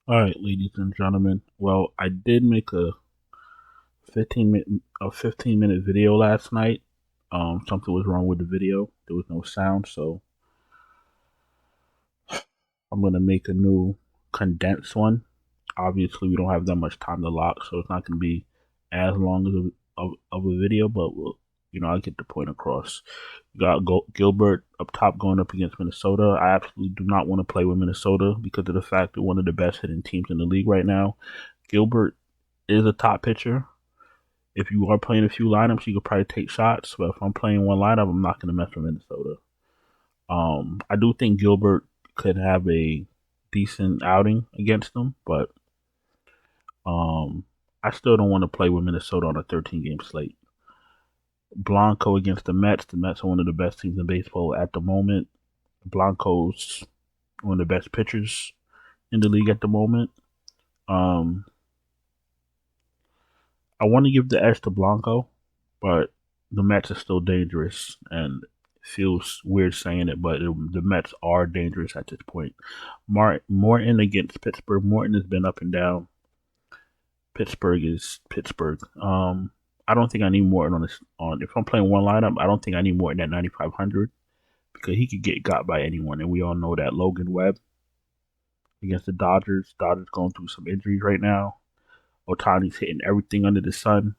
All right, ladies and gentlemen. Well, I did make a 15-minute video last night. Something was wrong with the video. There was no sound, so I'm gonna make a new condensed one. Obviously, we don't have that much time to lock, so it's not gonna be as long as of a video, but I'll get the point across. You got Gilbert up top going up against Minnesota. I absolutely do not want to play with Minnesota because of the fact that one of the best hitting teams in the league right now. Gilbert is a top pitcher. If you are playing a few lineups, you could probably take shots. But if I'm playing one lineup, I'm not going to mess with Minnesota. I do think Gilbert could have a decent outing against them, but I still don't want to play with Minnesota on a 13-game slate. Blanco against the Mets. The Mets are one of the best teams in baseball at the moment. Blanco's one of the best pitchers in the league at the moment. I want to give the edge to Blanco, but the Mets are still dangerous, and it feels weird saying it, but the Mets are dangerous at this point. Morton against Pittsburgh. Morton has been up and down. Pittsburgh is Pittsburgh. I don't think I need Morton on this. If I'm playing one lineup, I don't think I need Morton at 9,500 because he could get got by anyone, and we all know that. Logan Webb against the Dodgers. Dodgers going through some injuries right now. Otani's hitting everything under the sun.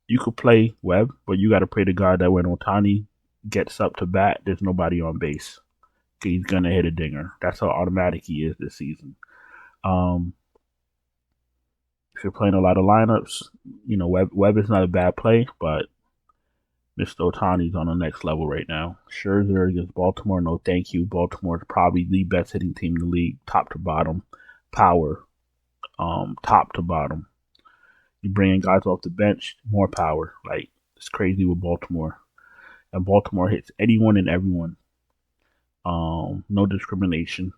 You could play Webb, but you got to pray to God that when Otani gets up to bat, there's nobody on base. He's going to hit a dinger. That's how automatic he is this season. If you're playing a lot of lineups, Webb is not a bad play, but Mr. Otani's on the next level right now. Scherzer against Baltimore, no thank you. Baltimore is probably the best hitting team in the league, top to bottom. Power, top to bottom. You bring in guys off the bench, more power. Like, it's crazy with Baltimore. And Baltimore hits anyone and everyone. No discrimination.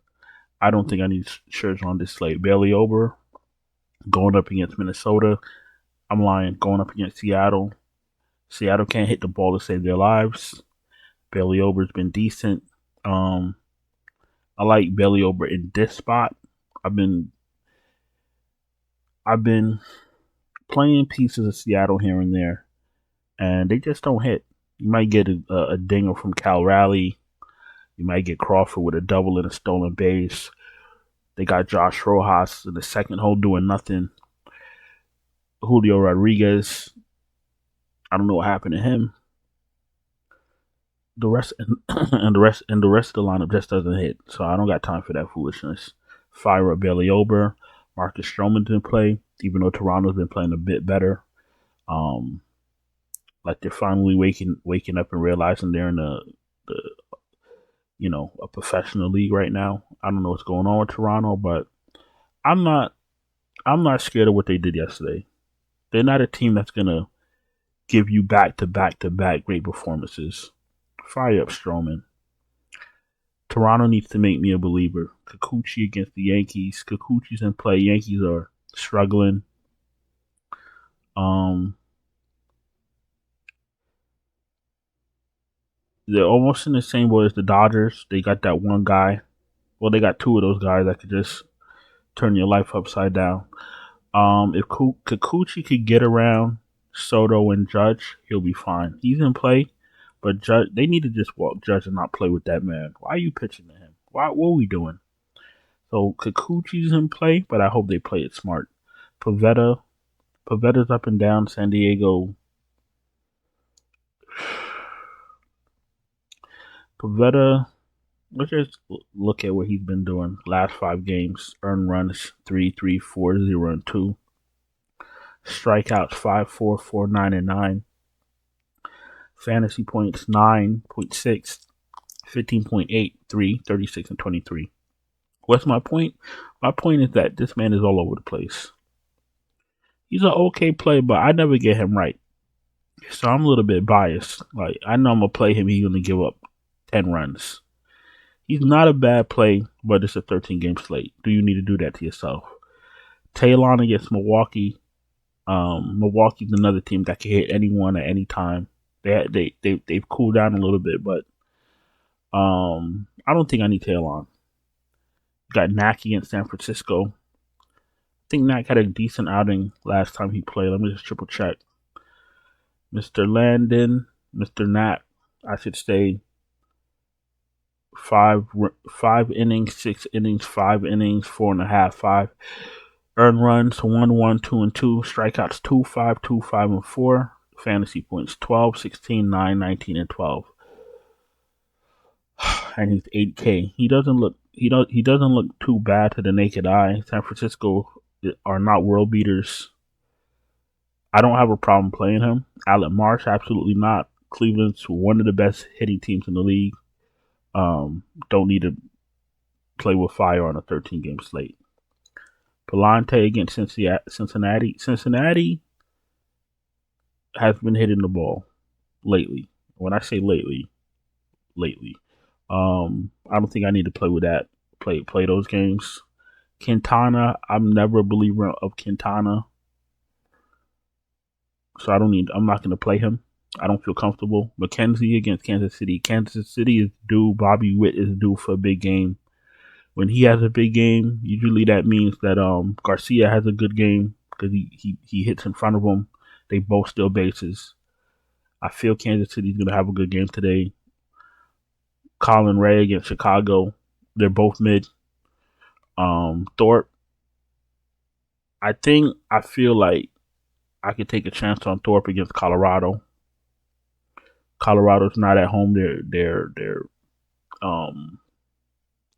I don't think I need Scherzer on this slate. Bailey Ober going up against Minnesota. I'm lying. Going up against Seattle. Seattle can't hit the ball to save their lives. Bailey Ober's been decent. I like Bailey Ober in this spot. I've been playing pieces of Seattle here and there, and they just don't hit. You might get a dinger from Cal Raleigh. You might get Crawford with a double and a stolen base. They got Josh Rojas in the second hole doing nothing. Julio Rodriguez, I don't know what happened to him. The rest and the rest of the lineup just doesn't hit. So I don't got time for that foolishness. Fire up Bailey Ober. Marcus Stroman didn't play, even though Toronto's been playing a bit better. Like they're finally waking up and realizing they're in a professional league right now. I don't know what's going on with Toronto, but I'm not scared of what they did yesterday. They're not a team that's gonna give you back to back to back great performances. Fire up Stroman. Toronto needs to make me a believer. Kikuchi against the Yankees. Kikuchi's in play. Yankees are struggling. They're almost in the same boat as the Dodgers. They got that one guy. Well, they got two of those guys that could just turn your life upside down. If Kikuchi could get around Soto and Judge, he'll be fine. He's in play, but Judge, they need to just walk Judge and not play with that man. Why are you pitching to him? What are we doing? So Kikuchi's in play, but I hope they play it smart. Pavetta's up and down. San Diego. Pavetta, let's just look at what he's been doing. Last 5 games, earned runs 3, 3, 4, 0, and 2. Strikeouts 5, 4, 4, 9, and 9. Fantasy points 9.6, 15.8, 3, 36, and 23. What's my point? My point is that this man is all over the place. He's an okay player, but I never get him right. So I'm a little bit biased. Like, I know I'm going to play him, he's going to give up 10 runs. He's not a bad play, but it's a 13-game slate. Do you need to do that to yourself? Taylor against Milwaukee. Milwaukee's another team that can hit anyone at any time. They've cooled down a little bit, but I don't think I need Taylor. Got Knack against San Francisco. I think Knack had a decent outing last time he played. Let me just triple check. Mr. Landon, Mr. Knack, I should say, five innings, 6 innings, 5 innings, 4.5, 5 earned runs, 1, 2, and 2, strikeouts 2, 5, 2, 5, and 4, fantasy points 12, 16, 9, 19, and 12. And he's 8K. He doesn't look too bad to the naked eye. San Francisco are not world beaters. I don't have a problem playing him. Alec Marsh, absolutely not. Cleveland's one of the best hitting teams in the league. Don't need to play with fire on a 13-game slate. Palante against Cincinnati. Cincinnati has been hitting the ball lately. When I say lately. I don't think I need to play with that. Play those games. Quintana, I'm never a believer of Quintana, so I'm not going to play him. I don't feel comfortable. McKenzie against Kansas City. Kansas City is due. Bobby Witt is due for a big game. When he has a big game, usually that means that Garcia has a good game because he hits in front of him. They both steal bases. I feel Kansas City's going to have a good game today. Colin Ray against Chicago. They're both mid. Thorpe. I feel like I could take a chance on Thorpe against Colorado. Colorado's not at home. They're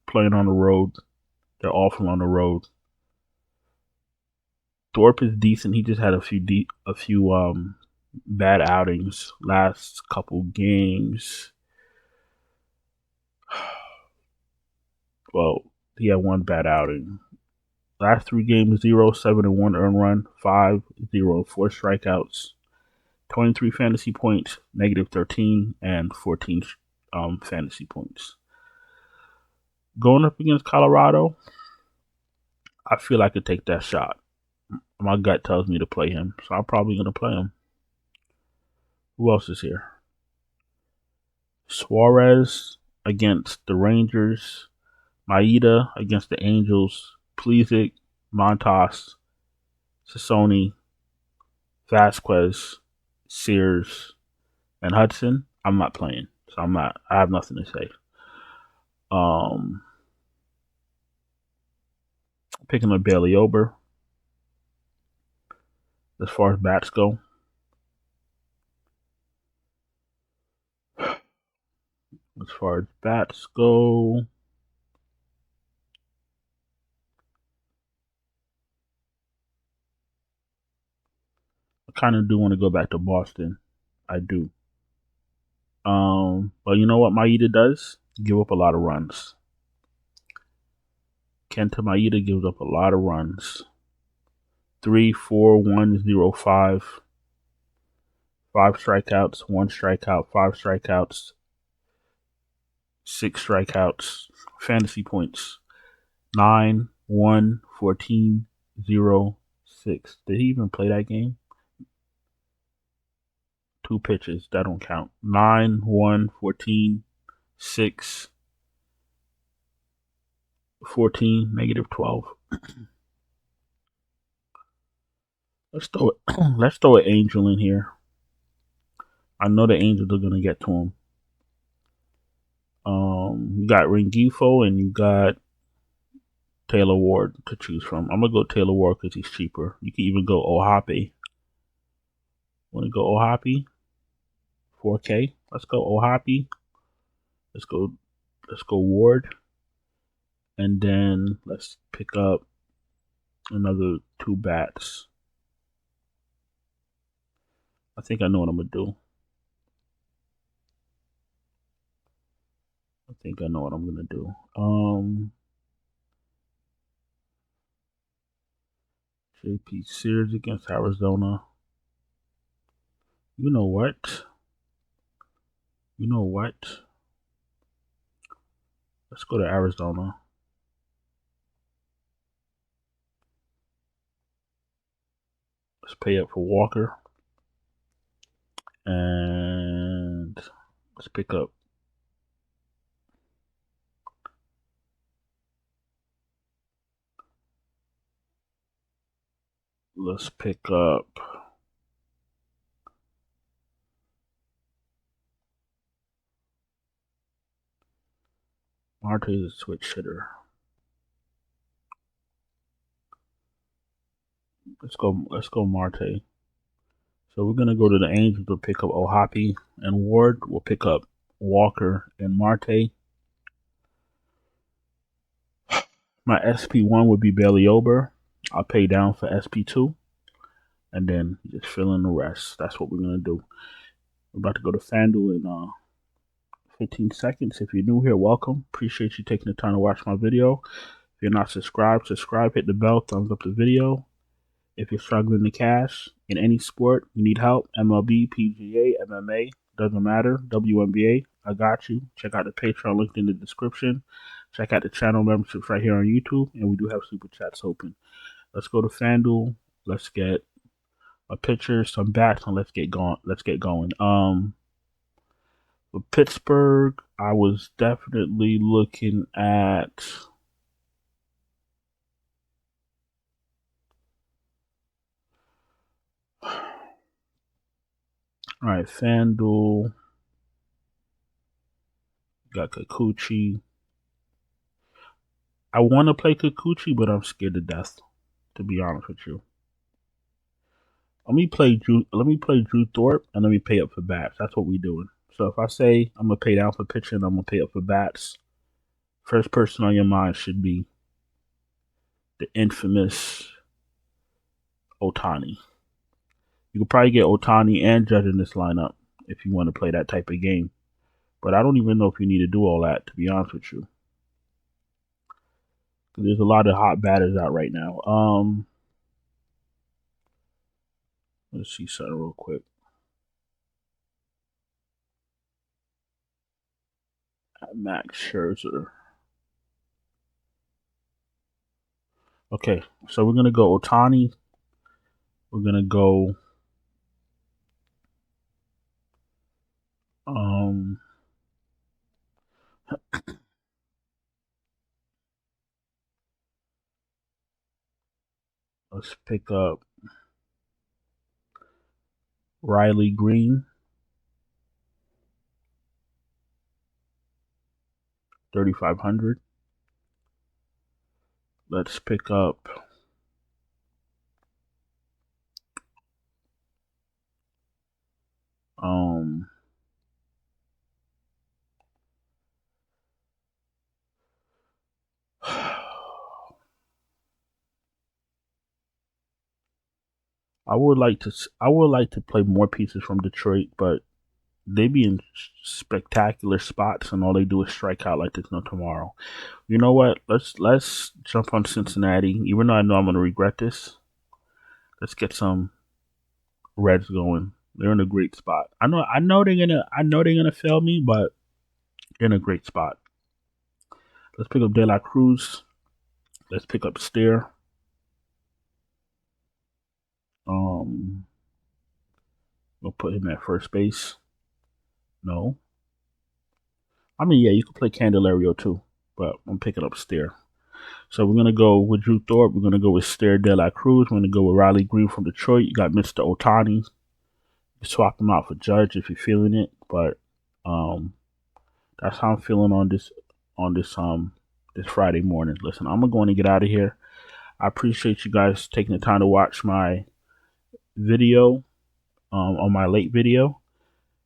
playing on the road. They're awful on the road. Thorpe is decent. He just had a few bad outings last couple games. Well, he had one bad outing. Last 3 games, 0, 7, and 1 earned run, 5, 0, and 4 strikeouts, 23 fantasy points, negative 13, and 14 fantasy points. Going up against Colorado, I feel I could take that shot. My gut tells me to play him, so I'm probably going to play him. Who else is here? Suarez against the Rangers. Maeda against the Angels. Pleasic, Montas, Sassoni, Vasquez, Sears, and Hudson. I'm not playing, so I have nothing to say. Picking up Bailey Ober. As far as bats go, I kind of do want to go back to Boston. I do. But you know what Maeda does? Give up a lot of runs. Kenta Maeda gives up a lot of runs. 3, 4, 1, 0, 5. 5 strikeouts, 1 strikeout, 5 strikeouts, 6 strikeouts. Fantasy points 9, 1, 14, 0, 6. Did he even play that game? 2 pitches. That don't count. 9, 1, 14, 6, 14, negative 12. Let's throw an Angel in here. I know the Angels are gonna get to him. You got Rengifo and you got Taylor Ward to choose from. I'm gonna go Taylor Ward because he's cheaper. You can even go Ohapi. Want to go Ohapi? 4K. Let's go Ohapi. Let's go Ward. And then let's pick up another 2 bats. I think I know what I'm gonna do. JP Sears against Arizona. You know what? Let's go to Arizona. Let's pay up for Walker. And let's pick up Let's pick up Marte is a switch hitter. Let's go Marte. So we're gonna go to the Angels. We'll pick up Ohapi and Ward. We'll pick up Walker and Marte. My SP1 would be Bailey Ober. I'll pay down for SP2. And then just fill in the rest. That's what we're gonna do. We're about to go to FanDuel in 15 seconds. If you're new here, welcome. Appreciate you taking the time to watch my video. If you're not subscribed, subscribe, hit the bell, thumbs up the video. If you're struggling to cash in any sport, you need help, MLB, PGA, MMA, doesn't matter, WNBA, I got you. Check out the Patreon linked in the description. Check out the channel memberships right here on YouTube, and we do have super chats open. Let's go to FanDuel. Let's get a picture, some bats, and let's get going. With Pittsburgh, I was definitely looking at all right, FanDuel got Kikuchi. I want to play Kikuchi, but I'm scared to death, to be honest with you. Let me play Drew Thorpe, and let me pay up for bats. That's what we're doing. So if I say I'm gonna pay down for pitching, I'm gonna pay up for bats. First person on your mind should be the infamous Ohtani. You could probably get Ohtani and Judge in this lineup if you want to play that type of game. But I don't even know if you need to do all that, to be honest with you. There's a lot of hot batters out right now. Let's see something real quick. Max Scherzer. Okay, so we're gonna go Ohtani. We're gonna go let's pick up Riley Green, 3,500. Let's pick up I would like to play more pieces from Detroit, but they be in spectacular spots and all they do is strike out like there's no tomorrow. You know what? Let's jump on Cincinnati. Even though I know I'm gonna regret this, let's get some Reds going. They're in a great spot. I know they're gonna fail me, but they're in a great spot. Let's pick up De La Cruz. Let's pick up Steer. We'll put him at first base. No. I mean, yeah, you could play Candelario too, but I'm picking up Steer. So we're gonna go with Drew Thorpe. We're gonna go with Steer De La Cruz. We're gonna go with Riley Green from Detroit. You got Mr. Ohtani. You swap him out for Judge if you're feeling it, but that's how I'm feeling on this Friday morning. Listen, I'm going to get out of here. I appreciate you guys taking the time to watch my video on my late video.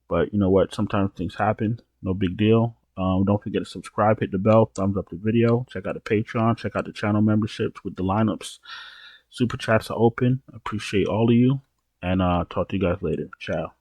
But you know what? Sometimes things happen. No big deal. Don't forget to subscribe, hit the bell, thumbs up the video. Check out the Patreon. Check out the channel memberships with the lineups. Super chats are open. I appreciate all of you. And talk to you guys later. Ciao.